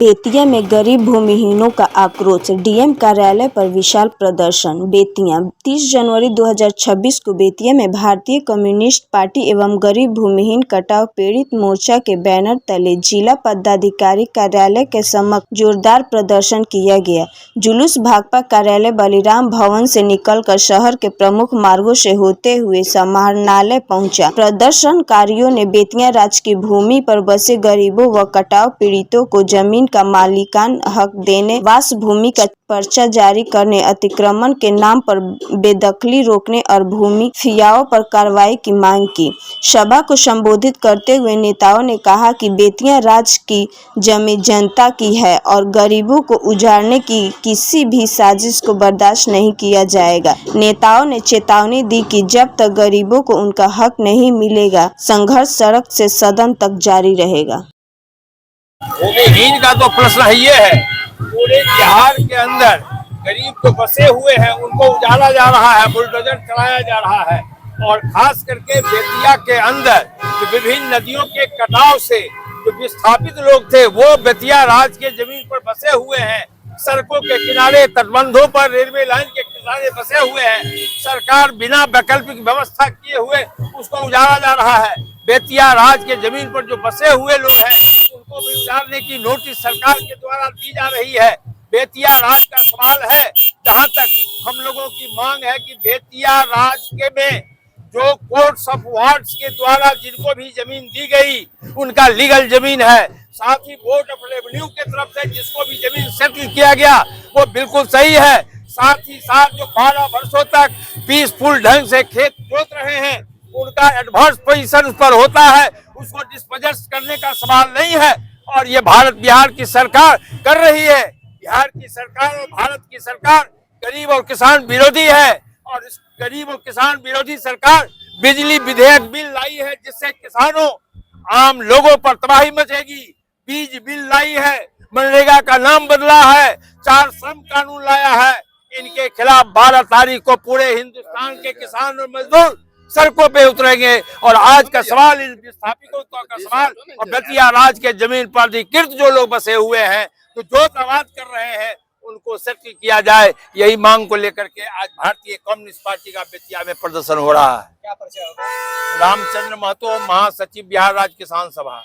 बेतिया में गरीब भूमिहीनों का आक्रोश, डीएम कार्यालय पर विशाल प्रदर्शन। बेतिया 30 जनवरी 2026 को बेतिया में भारतीय कम्युनिस्ट पार्टी एवं गरीब भूमिहीन कटाव पीड़ित मोर्चा के बैनर तले जिला पदाधिकारी कार्यालय के समक्ष जोरदार प्रदर्शन किया गया। जुलूस भाकपा कार्यालय बलिराम भवन से निकलकर शहर के प्रमुख मार्गों से होते हुए समाहरणालय पहुंचा। प्रदर्शनकारियों ने बेतिया राज्य की भूमि पर बसे गरीबों व कटाव पीड़ितों को जमीन का मालिकान हक देने, वास भूमि का पर्चा जारी करने, अतिक्रमण के नाम पर बेदखली रोकने और भूमि फियाओं पर कार्रवाई की मांग की। सभा को संबोधित करते हुए नेताओं ने कहा कि बेतिया राज्य की जमीन जनता की है और गरीबों को उजाड़ने की किसी भी साजिश को बर्दाश्त नहीं किया जाएगा। नेताओं ने चेतावनी दी कि जब तक गरीबों को उनका हक नहीं मिलेगा, संघर्ष सड़क से सदन तक जारी रहेगा। भूमिहीन का तो प्रश्न ये है, पूरे बिहार के अंदर गरीब जो बसे हुए हैं उनको उजाड़ा जा रहा है, बुलडोजर चलाया जा रहा है। और खास करके बेतिया के अंदर जो विभिन्न नदियों के कटाव से जो विस्थापित लोग थे वो बेतिया राज के जमीन पर बसे हुए हैं, सड़कों के किनारे, तटबंधों पर, रेलवे लाइन के किनारे बसे हुए हैं। सरकार बिना वैकल्पिक व्यवस्था किए हुए उसको उजाड़ा जा रहा है। बेतिया राज के जमीन पर जो बसे हुए लोग हैं उनको भी उजाड़ने की नोटिस सरकार के द्वारा दी जा रही है। बेतिया राज का सवाल है, जहां तक हम लोगों की मांग है कि बेतिया राज के में जो कोर्ट्स ऑफ वार्ड्स के द्वारा जिनको भी जमीन दी गई उनका लीगल जमीन है। साथ ही बोर्ड ऑफ रेवेन्यू के तरफ से जिसको भी जमीन सेटल किया गया वो बिल्कुल सही है। साथ ही साथ जो 12 वर्षों तक पीसफुल ढंग से खेत जोत रहे हैं उनका एडवांस पोजीशन उस पर होता है, उसको डिस्पोजेस करने का सवाल नहीं है। और ये भारत बिहार की सरकार कर रही है। बिहार की सरकार और भारत की सरकार गरीब और किसान विरोधी है और इस गरीब और किसान विरोधी सरकार बिजली विधेयक बिल लाई है जिससे किसानों, आम लोगों पर तबाही मचेगी। बीज बिल लाई है, मनरेगा का नाम बदला है, 4 श्रम कानून लाया है। इनके खिलाफ 12 तारीख को पूरे हिंदुस्तान के किसान और मजदूर सड़कों पे उतरेंगे। और आज का सवाल इन विस्थापितों का सवाल और बेतिया राज के जमीन पर अधिकृत जो लोग बसे हुए हैं तो जो आवाज कर रहे हैं उनको सेटल किया जाए, यही मांग को लेकर के आज भारतीय कम्युनिस्ट पार्टी का बेतिया में प्रदर्शन हो रहा है। क्या परिचय होगा? रामचंद्र महतो, महासचिव बिहार राज्य किसान सभा।